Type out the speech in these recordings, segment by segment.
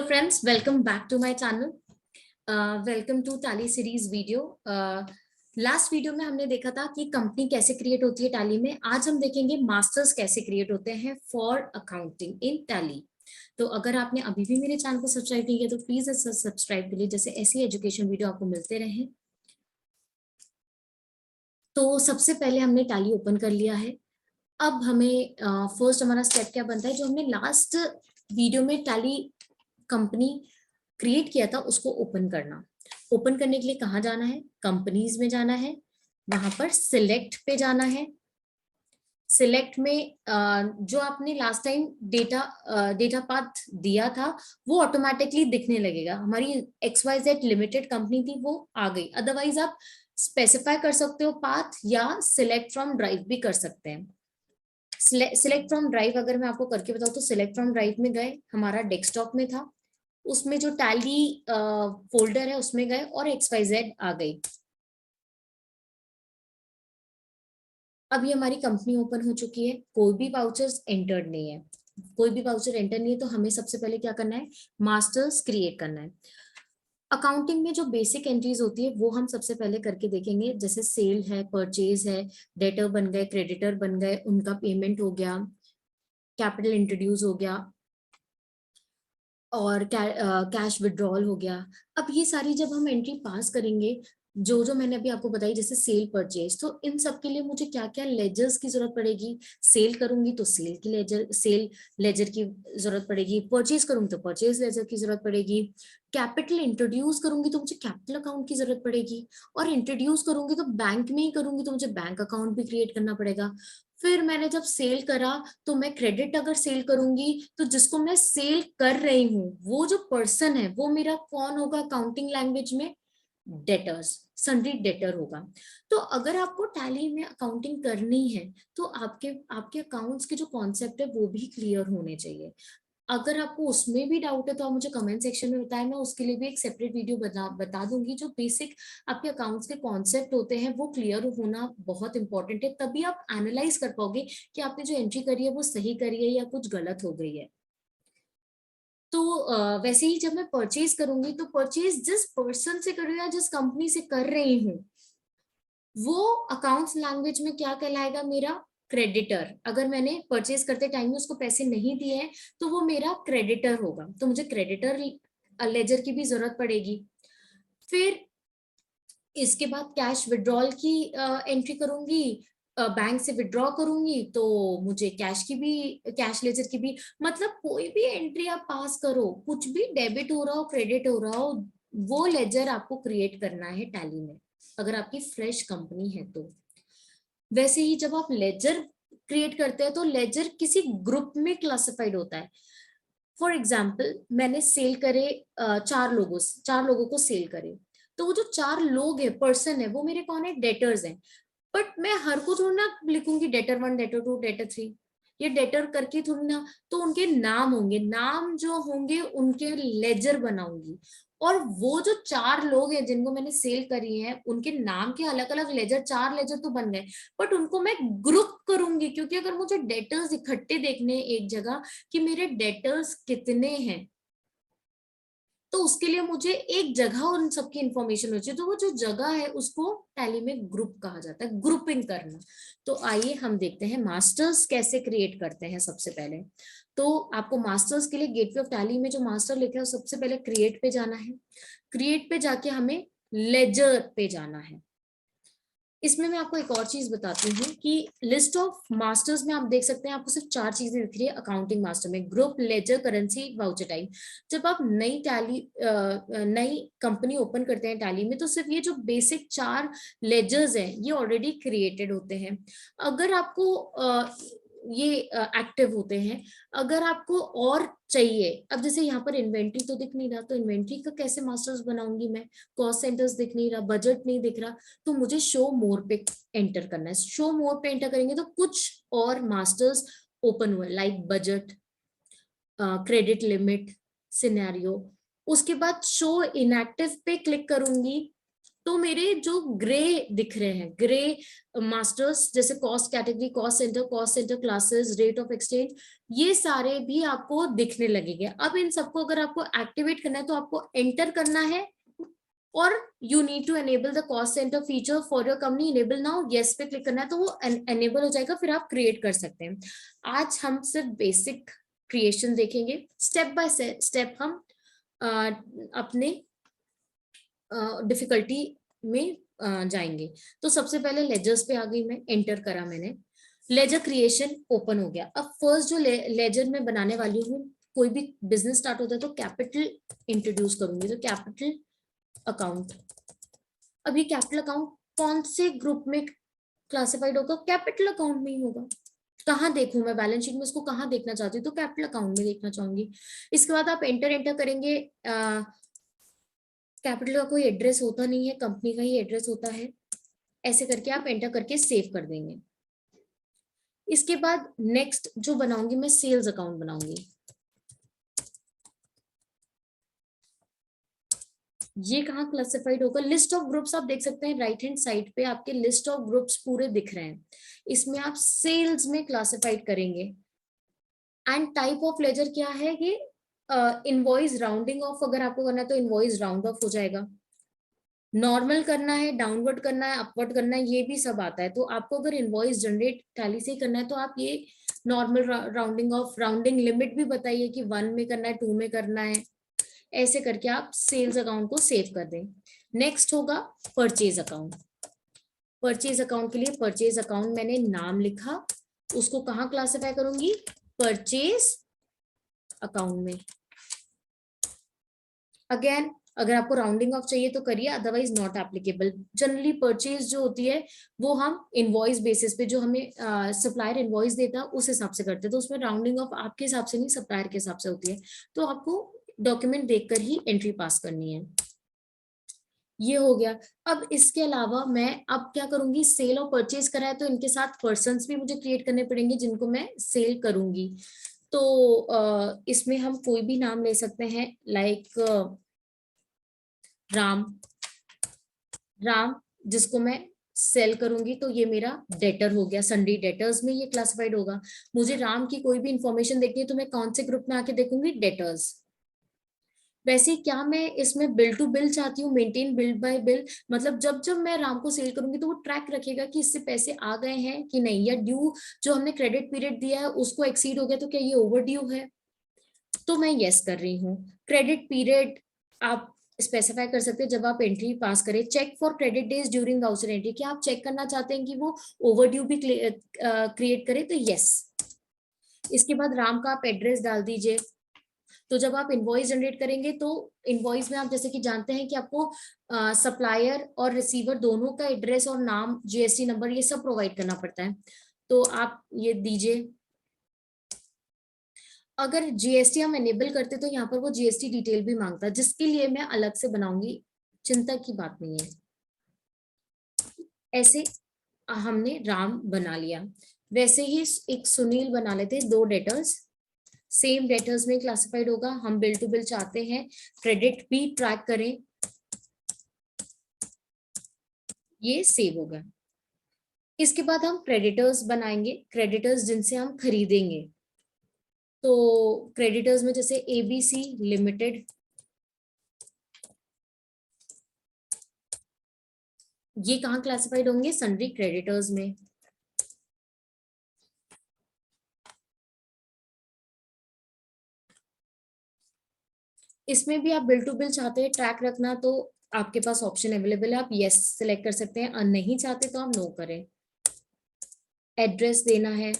friends, welcome back to my channel. Welcome to Tally series video. Last video में हमने देखा था कि कंपनी कैसे क्रिएट होती है टैली में. आज हम देखेंगे मास्टर्स कैसे क्रिएट होते हैं फॉर अकाउंटिंग इन टैली. तो अगर आपने अभी भी मेरे चैनल को सब्सक्राइब नहीं किया तो प्लीज सब्सक्राइब करिए, जैसे ऐसी एजुकेशन वीडियो आपको मिलते रहे. तो सबसे पहले हमने टैली ओपन कर लिया है. अब हमें फर्स्ट हमारा स्टेप क्या बनता है, जो हमने लास्ट वीडियो में टैली कंपनी क्रिएट किया था उसको ओपन करना. ओपन करने के लिए कहाँ जाना है? कंपनीज में जाना है, वहां पर सिलेक्ट पे जाना है. सिलेक्ट में जो आपने लास्ट टाइम डेटा पाथ दिया था वो ऑटोमेटिकली दिखने लगेगा. हमारी XYZ लिमिटेड कंपनी थी, वो आ गई. अदरवाइज आप स्पेसिफाई कर सकते हो पाथ, या सिलेक्ट फ्रॉम ड्राइव भी कर सकते हैं. सिलेक्ट फ्रॉम ड्राइव अगर मैं आपको करके बताऊं तो सिलेक्ट फ्रॉम ड्राइव में गए, हमारा डेस्कटॉप में था, उसमें जो टैली फोल्डर है उसमें गए और XYZ आ गई. अभी हमारी कंपनी ओपन हो चुकी है. कोई भी वाउचर्स एंटर्ड नहीं है. कोई भी वाउचर एंटर नहीं है तो हमें सबसे पहले क्या करना है? मास्टर्स क्रिएट करना है. अकाउंटिंग में जो बेसिक एंट्रीज होती है वो हम सबसे पहले करके देखेंगे. जैसे सेल है, परचेज है, डेटर बन गए, क्रेडिटर बन गए, उनका पेमेंट हो गया, कैपिटल इंट्रोड्यूस हो गया, और कैश विड्रॉल हो गया. अब ये सारी जब हम एंट्री पास करेंगे, जो जो मैंने अभी आपको बताई, जैसे सेल परचेज, तो इन सब के लिए मुझे क्या क्या लेजर्स की जरूरत पड़ेगी. सेल करूंगी तो सेल की लेजर, सेल लेजर की जरूरत पड़ेगी. परचेज करूंगी तो परचेज लेजर की जरूरत पड़ेगी. कैपिटल इंट्रोड्यूस करूंगी तो मुझे कैपिटल अकाउंट की जरूरत पड़ेगी. और इंट्रोड्यूस करूंगी तो बैंक में ही करूंगी तो मुझे बैंक अकाउंट भी क्रिएट करना पड़ेगा. फिर मैंने जब सेल करा तो मैं क्रेडिट अगर सेल करूंगी तो जिसको मैं सेल कर रही हूँ वो जो पर्सन है वो मेरा कौन होगा अकाउंटिंग लैंग्वेज में? डेटर्स, सन्ड्री डेटर होगा. तो अगर आपको टैली में अकाउंटिंग करनी है तो आपके आपके अकाउंट्स के जो कॉन्सेप्ट है वो भी क्लियर होने चाहिए. अगर आपको उसमें भी डाउट है तो आप मुझे कमेंट सेक्शन में बताएं, मैं उसके लिए भी एक सेपरेट वीडियो बता दूंगी. जो बेसिक आपके अकाउंट्स के कॉन्सेप्ट होते हैं वो क्लियर होना बहुत इंपॉर्टेंट है, तभी आप एनालाइज कर पाओगे कि आपने जो एंट्री करी है वो सही करी है या कुछ गलत हो गई है. तो वैसे ही जब मैं परचेज करूंगी तो परचेज जिस पर्सन से कर रही हूँ या जिस कंपनी से कर रही हूँ वो अकाउंट्स लैंग्वेज में क्या कहलाएगा? मेरा क्रेडिटर. अगर मैंने परचेज करते टाइम में उसको पैसे नहीं दिए हैं तो वो मेरा क्रेडिटर होगा. तो मुझे क्रेडिटर लेजर की भी जरूरत पड़ेगी. फिर इसके बाद कैश विड्रॉल की एंट्री करूंगी. बैंक से विड्रॉ करूंगी तो मुझे कैश की भी, कैश लेजर की भी, मतलब कोई भी एंट्री आप पास करो, कुछ भी डेबिट हो रहा हो, क्रेडिट हो रहा हो, वो लेजर आपको क्रिएट करना है टैली में, अगर आपकी फ्रेश कंपनी है तो. वैसे ही जब आप लेजर क्रिएट करते हैं तो लेजर किसी ग्रुप में क्लासिफाइड होता है. फॉर एग्जाम्पल मैंने सेल करे, चार लोगों को सेल करे, तो वो जो चार लोग है, पर्सन है, वो मेरे कौन है? डेटर्स हैं. बट मैं हर को थोड़ी ना लिखूंगी डेटर 1, डेटर 2, डेटर 3, ये डेटर करके थोड़ी ना. तो उनके नाम होंगे, नाम जो होंगे उनके लेजर बनाऊंगी. और वो जो चार लोग हैं जिनको मैंने सेल करी है उनके नाम के अलग अलग लेजर, चार लेजर तो बन गए, बट उनको मैं ग्रुप करूंगी. क्योंकि अगर मुझे डेटर्स इकट्ठे देखने एक जगह कि मेरे डेटर्स कितने हैं, तो उसके लिए मुझे एक जगह उन सबकी इंफॉर्मेशन होनी चाहिए. तो वो जो जगह है उसको टैली में ग्रुप कहा जाता है, ग्रुपिंग करना. तो आइए हम देखते हैं मास्टर्स कैसे क्रिएट करते हैं. सबसे पहले तो आपको मास्टर्स के लिए गेटवे ऑफ टैली में जो मास्टर लिखा है सबसे पहले क्रिएट पे जाना है. क्रिएट पे जाके हमें लेजर पे जाना है. इसमें मैं आपको एक और चीज बताती हूँ कि लिस्ट ऑफ मास्टर्स में आप देख सकते हैं आपको सिर्फ 4 चीजें दिख रही है अकाउंटिंग मास्टर में: group, ledger, currency, voucher time. जब आप नई कंपनी ओपन करते हैं टैली में तो सिर्फ ये जो बेसिक 4 लेजर्स हैं ये ऑलरेडी क्रिएटेड होते हैं. अगर आपको ये एक्टिव होते हैं. अगर आपको और चाहिए, अब जैसे यहाँ पर इन्वेंट्री तो दिख नहीं रहा, तो इन्वेंट्री का कैसे मास्टर्स बनाऊंगी मैं? कॉस्ट सेंटर्स दिख नहीं रहा, बजट नहीं दिख रहा, तो मुझे शो मोर पे एंटर करना है. शो मोर पे एंटर करेंगे तो कुछ और मास्टर्स ओपन हुए, like budget, credit limit, scenario. उसके बाद शो इनएक्टिव पे क्लिक करूंगी तो मेरे जो ग्रे दिख रहे हैं, ग्रे मास्टर्स, जैसे cost category, cost centre classes, rate of exchange, ये सारे भी आपको दिखने लगेंगे। अब इन सबको अगर आपको एक्टिवेट करना है तो आपको एंटर करना है, और you need to enable the cost centre feature for your company, enable now, yes पे क्लिक करना है तो वो एनेबल हो जाएगा, फिर आप क्रिएट कर सकते हैं। आज हम सिर्फ बेसिक क्रिएशन देखेंगे, स्टेप बाय स्टेप हम अपने डिफिकल्टी में जाएंगे। तो सबसे पहले लेजर्स पे आ गई मैं, एंटर करा मैंने, लेजर क्रिएशन ओपन हो गया। अब फर्स्ट जो लेजर में बनाने वाली हूँ, कोई भी बिजनेस स्टार्ट होता है तो कैपिटल इंट्रोड्यूस करूंगी, तो कैपिटल अकाउंट। अब ये कैपिटल अकाउंट कौन से ग्रुप में क्लासिफाइड होगा? कैपिटल अकाउंट में ही होगा। कहाँ देखूं मैं बैलेंस शीट में इसको, कहाँ देखना चाहती हूँ? तो कैपिटल अकाउंट में देखना चाहूंगी। इसके बाद आप एंटर करेंगे। कैपिटल का कोई एड्रेस होता नहीं है, कंपनी का ही एड्रेस होता है। ऐसे करके आप एंटर करके सेव कर देंगे। इसके बाद नेक्स्ट जो बनाऊंगी मैं, सेल्स अकाउंट बनाऊंगी। ये कहाँ क्लासिफाइड होगा? लिस्ट ऑफ ग्रुप्स आप देख सकते हैं, राइट हैंड साइड पे आपके लिस्ट ऑफ ग्रुप्स पूरे दिख रहे हैं। इसमें आप सेल्स में क्लासिफाइड करेंगे। एंड टाइप ऑफ लेजर क्या है? ये इनवॉइस राउंडिंग ऑफ अगर आपको करना है तो इनवॉइस राउंड ऑफ हो जाएगा। नॉर्मल करना है, डाउनवर्ड करना है, अपवर्ड करना है, ये भी सब आता है। तो आपको अगर इनवॉइस जनरेट टैली से करना है तो आप ये normal rounding off, rounding limit भी बताइए कि 1 में करना है, 2 में करना है। ऐसे करके आप सेल्स अकाउंट को सेव कर दें। नेक्स्ट होगा परचेज अकाउंट। परचेज अकाउंट के लिए परचेज अकाउंट मैंने नाम लिखा, उसको कहाँ क्लासिफाई करूंगी? परचेज अकाउंट में। अगेन अगर आपको राउंडिंग ऑफ चाहिए तो करिए, otherwise not applicable. Generally purchase जो होती है वो हम इनवॉइस बेसिस पे, जो हमें सप्लायर इनवॉइस देता है उस हिसाब से करते हैं, तो उसमें राउंडिंग ऑफ आपके हिसाब से नहीं, सप्लायर के हिसाब से होती है। तो आपको डॉक्यूमेंट देखकर ही एंट्री पास करनी है। ये हो गया। अब इसके अलावा मैं अब क्या करूंगी? सेल और परचेज करा है तो इनके साथ पर्सन्स भी मुझे क्रिएट करने पड़ेंगे जिनको मैं सेल करूंगी। तो इसमें हम कोई भी नाम ले सकते हैं, लाइक राम। राम जिसको मैं सेल करूंगी तो ये मेरा डेटर हो गया, सन्डी डेटर्स में ये क्लासिफाइड होगा। मुझे राम की कोई भी इंफॉर्मेशन देखनी है तो मैं कौन से ग्रुप में आके देखूंगी? डेटर्स। वैसे क्या मैं इसमें बिल टू बिल चाहती हूँ, मेंटेन बिल बाय बिल, मतलब जब जब मैं राम को सेल करूंगी तो वो ट्रैक रखेगा कि इससे पैसे आ गए हैं कि नहीं, या ड्यू जो हमने क्रेडिट पीरियड दिया है उसको एक्सीड हो गया तो क्या ये ओवर ड्यू है? तो मैं यस कर रही हूँ। क्रेडिट पीरियड आप स्पेसिफाई कर सकते हैं जब आप एंट्री पास करें। Check for credit days during voucher entry, क्या आप चेक करना चाहते हैं कि वो ओवरड्यू भी क्रिएट करे? तो यस। इसके बाद राम का आप एड्रेस डाल दीजिए। तो जब आप इनवॉइस जनरेट करेंगे तो इनवॉइस में आप जैसे कि जानते हैं कि आपको सप्लायर और रिसीवर दोनों का एड्रेस और नाम, जीएसटी नंबर, ये सब प्रोवाइड करना पड़ता है। तो आप ये दीजिए। अगर जीएसटी हम एनेबल करते तो यहाँ पर वो जीएसटी डिटेल भी मांगता है, जिसके लिए मैं अलग से बनाऊंगी, चिंता की बात नहीं है। ऐसे हमने राम बना लिया। वैसे ही एक सुनील बना लेते हैं, 2 डेटर्स, सेम डेटर्स में क्लासिफाइड होगा। हम बिल टू बिल चाहते हैं, क्रेडिट भी ट्रैक करें। ये सेव होगा। इसके बाद हम क्रेडिटर्स बनाएंगे, क्रेडिटर्स जिनसे हम खरीदेंगे। तो क्रेडिटर्स में जैसे एबीसी लिमिटेड, ये कहाँ क्लासिफाइड होंगे? सन्ड्री क्रेडिटर्स में। इसमें भी आप बिल टू बिल चाहते हैं ट्रैक रखना तो आपके पास ऑप्शन अवेलेबल है, आप यस सिलेक्ट कर सकते हैं, और नहीं चाहते तो आप नो करें। एड्रेस देना है।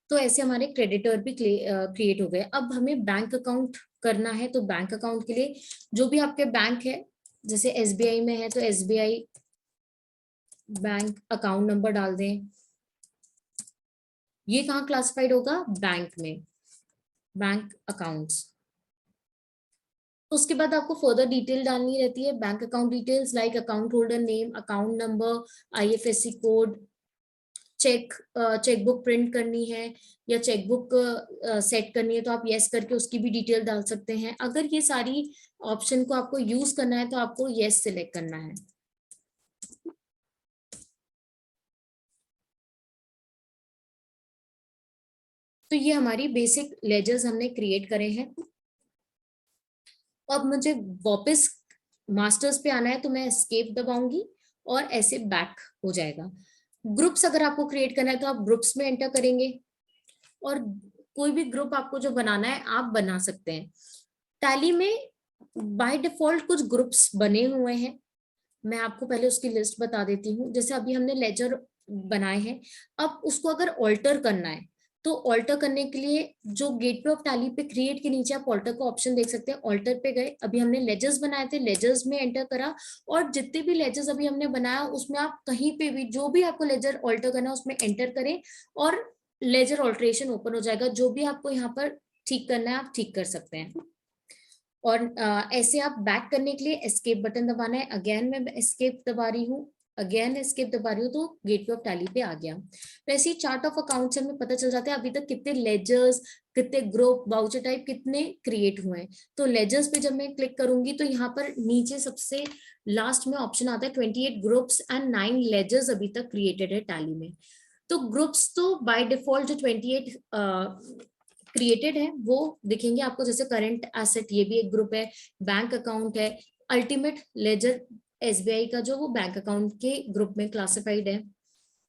तो ऐसे हमारे क्रेडिटर भी क्रिएट हो गए। अब हमें बैंक अकाउंट करना है, तो बैंक अकाउंट के लिए जो भी आपके बैंक है, जैसे एसबीआई में है तो एसबीआई बैंक अकाउंट नंबर डाल दें। ये कहाँ क्लासिफाइड होगा? बैंक में, बैंक अकाउंट्स। उसके बाद आपको फर्दर डिटेल डालनी रहती है, bank account details like account holder name, account number, IFSC code, chequebook print करनी है या चेकबुक सेट करनी है तो आप यस करके उसकी भी डिटेल डाल सकते हैं। अगर ये सारी ऑप्शन को आपको यूज करना है तो आपको यस सिलेक्ट करना है। तो ये हमारी बेसिक लेजर्स हमने क्रिएट करे हैं। अब मुझे वापस मास्टर्स पे आना है तो मैं एस्केप दबाऊंगी और ऐसे बैक हो जाएगा। ग्रुप्स अगर आपको क्रिएट करना है तो आप ग्रुप्स में एंटर करेंगे और कोई भी ग्रुप आपको जो बनाना है आप बना सकते हैं। टैली में बाय डिफॉल्ट कुछ ग्रुप्स बने हुए हैं, मैं आपको पहले उसकी लिस्ट बता देती हूँ। जैसे अभी हमने लेजर बनाए हैं, अब उसको अगर ऑल्टर करना है तो ऑल्टर करने के लिए जो गेटवे ऑफ टैली पे क्रिएट के नीचे आप ऑल्टर का ऑप्शन देख सकते हैं। ऑल्टर पे गए, अभी हमने लेजर्स बनाए थे, लेजर्स में एंटर करा और जितने भी लेजर्स अभी हमने बनाया उसमें आप कहीं पे भी जो भी आपको लेजर ऑल्टर करना है उसमें एंटर करें और लेजर ऑल्ट्रेशन ओपन हो जाएगा। जो भी आपको यहाँ पर ठीक करना है आप ठीक कर सकते हैं। और ऐसे आप बैक करने के लिए एस्केप बटन दबाना है। अगेन मैं एस्केप दबा रही हूँ, अगेन एस्केप दबा रही हूँ तो गेटवे ऑफ टैली पे आ गया। वैसे ही चार्ट ऑफ अकाउंट से हमें पता चल जाता है अभी तक कितने लेजर्स, कितने ग्रुप, वाउचर टाइप कितने क्रिएट हुए हैं। तो लेजर्स पे जब मैं क्लिक करूंगी तो यहाँ पर नीचे सबसे लास्ट में ऑप्शन आता है 28 ग्रुप्स एंड 9 लेजर्स अभी तक क्रिएटेड है टैली में। तो ग्रुप्स तो बाय डिफॉल्ट जो 28 क्रिएटेड है वो दिखेंगे आपको, जैसे करंट एसेट ये भी एक ग्रुप है, बैंक अकाउंट है, अल्टीमेट लेजर एसबीआई का जो वो बैंक अकाउंट के ग्रुप में क्लासिफाइड है,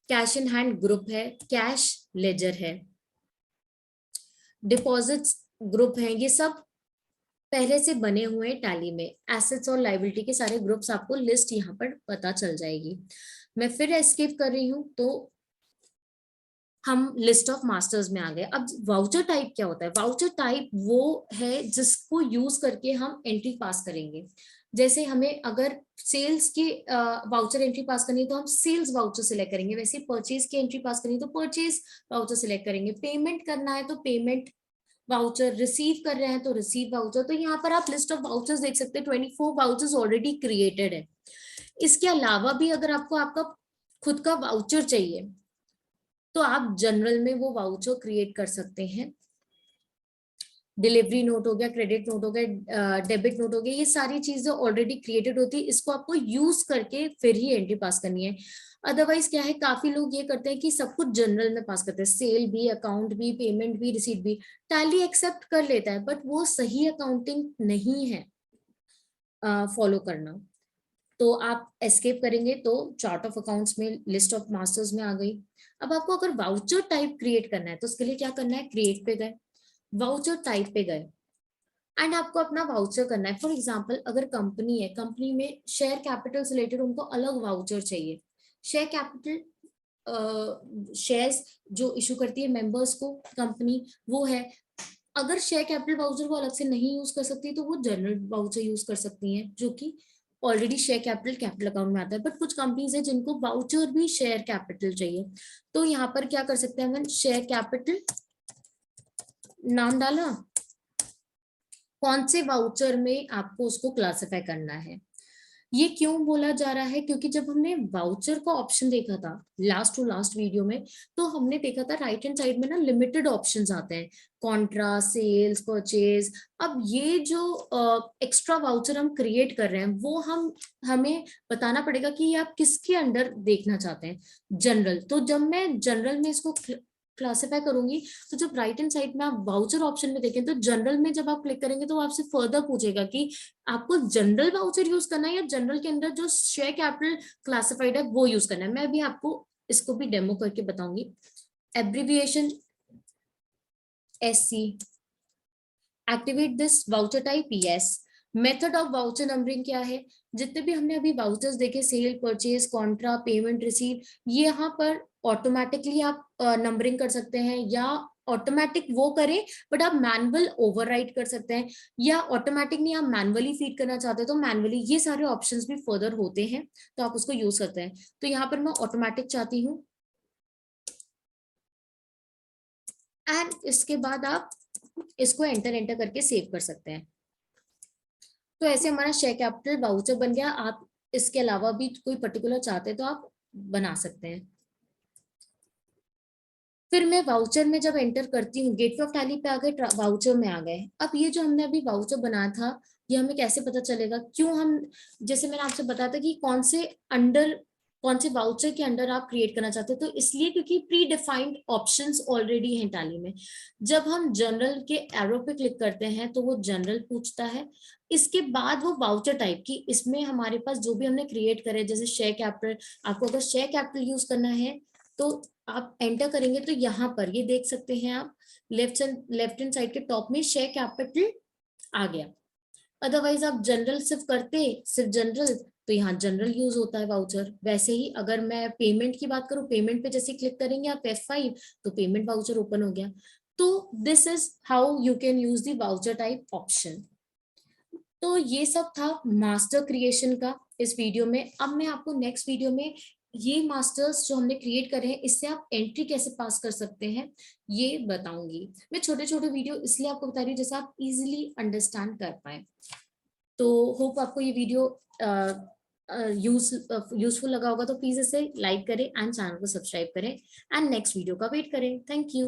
कैश इन हैंड ग्रुप है, कैश लेजर है, डिपॉजिट्स ग्रुप है। ये सब पहले से बने हुए टैली में। एसेट्स और लाइबिलिटी के सारे ग्रुप्स आपको लिस्ट यहाँ पर पता चल जाएगी। मैं फिर एस्केप कर रही हूँ तो हम लिस्ट ऑफ मास्टर्स में आ गए। अब वाउचर टाइप क्या होता है? वाउचर टाइप वो है जिसको यूज करके हम एंट्री पास करेंगे। जैसे हमें अगर सेल्स की वाउचर एंट्री पास करनी है तो हम सेल्स वाउचर सिलेक्ट करेंगे, वैसे परचेज की एंट्री पास करनी है तो परचेज वाउचर सिलेक्ट करेंगे, पेमेंट करना है तो पेमेंट वाउचर, रिसीव कर रहे हैं तो रिसीव वाउचर। तो यहाँ पर आप लिस्ट ऑफ वाउचर्स देख सकते हैं, 24 वाउचर्स ऑलरेडी क्रिएटेड है। इसके अलावा भी अगर आपको आपका खुद का वाउचर चाहिए तो आप जनरल में वो वाउचर क्रिएट कर सकते हैं। डिलीवरी नोट हो गया, क्रेडिट नोट हो गया, डेबिट नोट हो गया, ये सारी चीजें ऑलरेडी क्रिएटेड होती है। इसको आपको यूज करके फिर ही एंट्री पास करनी है। अदरवाइज क्या है, काफी लोग ये करते हैं कि सब कुछ जनरल में पास करते हैं, सेल भी, अकाउंट भी, पेमेंट भी, रिसीट भी। टैली एक्सेप्ट कर लेता है बट वो सही अकाउंटिंग नहीं है फॉलो करना। तो आप एस्केप करेंगे तो चार्ट ऑफ अकाउंट्स में लिस्ट ऑफ मास्टर्स में आ गई। अब आपको अगर वाउचर टाइप क्रिएट करना है तो उसके लिए क्या करना है, क्रिएट पे गए, वाउचर टाइप पे गए एंड आपको अपना वाउचर करना है। फॉर एग्जांपल अगर कंपनी है, कंपनी में शेयर कैपिटल से रिलेटेड उनको अलग वाउचर चाहिए। शेयर कैपिटल शेयर्स जो इशू करती है मेंबर्स को कंपनी, वो है। अगर शेयर कैपिटल वाउचर वो अलग से नहीं यूज कर सकती तो वो जनरल वाउचर यूज कर सकती हैं जो कि ऑलरेडी शेयर कैपिटल अकाउंट में आता है। बट कुछ कंपनीज है जिनको वाउचर भी शेयर कैपिटल चाहिए, तो यहाँ पर क्या कर सकते हैं हम, शेयर कैपिटल नाम डाला, कौन से वाउचर में आपको उसको क्लासिफाई करना है। ये क्यों बोला जा रहा है, क्योंकि जब हमने वाउचर का ऑप्शन देखा था लास्ट टू लास्ट वीडियो में तो हमने देखा था राइट हैंड साइड में ना लिमिटेड ऑप्शंस आते हैं, कॉन्ट्रा, सेल्स, परचेज। अब ये जो एक्स्ट्रा वाउचर हम क्रिएट कर रहे हैं वो हमें बताना पड़ेगा कि ये आप किसके अंडर देखना चाहते हैं। जनरल, तो जब मैं जनरल में इसको क्लासिफाई करूंगी तो जब राइट हैंड साइड में आप वाउचर ऑप्शन में देखें तो जनरल में जब आप क्लिक करेंगे तो वो आपसे फर्दर पूछेगा कि आपको जनरल वाउचर यूज करना है या जनरल के अंदर जो शेयर कैपिटल क्लासिफाइड है वो यूज करना है। मैं अभी आपको इसको भी डेमो करके बताऊंगी। Abbreviation SC, activate this voucher type, yes. Method of voucher numbering क्या है, जितने भी हमने अभी वाउचर्स देखे, sale, purchase, contra, payment, receive, ये यहाँ पर ऑटोमेटिकली आप नंबरिंग कर सकते हैं या ऑटोमेटिक वो करें बट आप मैनुअल ओवरराइट कर सकते हैं, या ऑटोमेटिक नहीं आप मैनुअली फीड करना चाहते हैं तो मैनुअली, ये सारे ऑप्शंस भी फर्दर होते हैं तो आप उसको यूज करते हैं। तो यहाँ पर मैं ऑटोमेटिक चाहती हूँ एंड इसके बाद आप इसको एंटर एंटर करके सेव कर सकते हैं। तो ऐसे हमारा शेयर कैपिटल वाउचर बन गया। आप इसके अलावा भी कोई पर्टिकुलर चाहते हैं तो आप बना सकते हैं। फिर मैं वाउचर में जब एंटर करती हूँ, गेटवे ऑफ टैली पे आ गए, वाउचर में आ गए। अब ये जो हमने अभी वाउचर बनाया था, ये हमें कैसे पता चलेगा, क्यों हम, जैसे मैंने आपसे बताया था कि कौन से वाउचर के अंडर आप क्रिएट करना चाहते हो, तो इसलिए क्योंकि प्री डिफाइंड ऑप्शंस ऑलरेडी हैं टैली में। जब हम जनरल के एरो पे क्लिक करते हैं तो वो जनरल पूछता है, इसके बाद वो वाउचर टाइप की, इसमें हमारे पास जो भी हमने क्रिएट करे, जैसे शेयर कैपिटल, आपको अगर शेयर कैपिटल यूज करना है तो आप एंटर करेंगे तो यहाँ पर ये देख सकते हैं आप, लेफ्ट हैंड साइड के टॉप में शेयर कैपिटल आ गया। अदरवाइज आप जनरल सिर्फ करते, सिर्फ जनरल, तो यहाँ जनरल यूज होता है वाउचर। वैसे ही अगर मैं पेमेंट की बात करूँ, पेमेंट पे जैसे क्लिक करेंगे आप F5, तो पेमेंट वाउचर ओपन हो गया। तो this is how you can use the voucher type option. तो ये सब था मास्टर क्रिएशन का इस वीडियो में। अब मैं आपको नेक्स्ट वीडियो में ये मास्टर्स जो हमने क्रिएट करे हैं, इससे आप एंट्री कैसे पास कर सकते हैं ये बताऊंगी। मैं छोटे छोटे वीडियो इसलिए आपको बता रही हूँ जैसे आप इजीली अंडरस्टैंड कर पाए। तो होप आपको ये वीडियो यूजफुल लगा होगा, तो प्लीज इसे लाइक करें एंड चैनल को सब्सक्राइब करें एंड नेक्स्ट वीडियो का वेट करें। Thank you.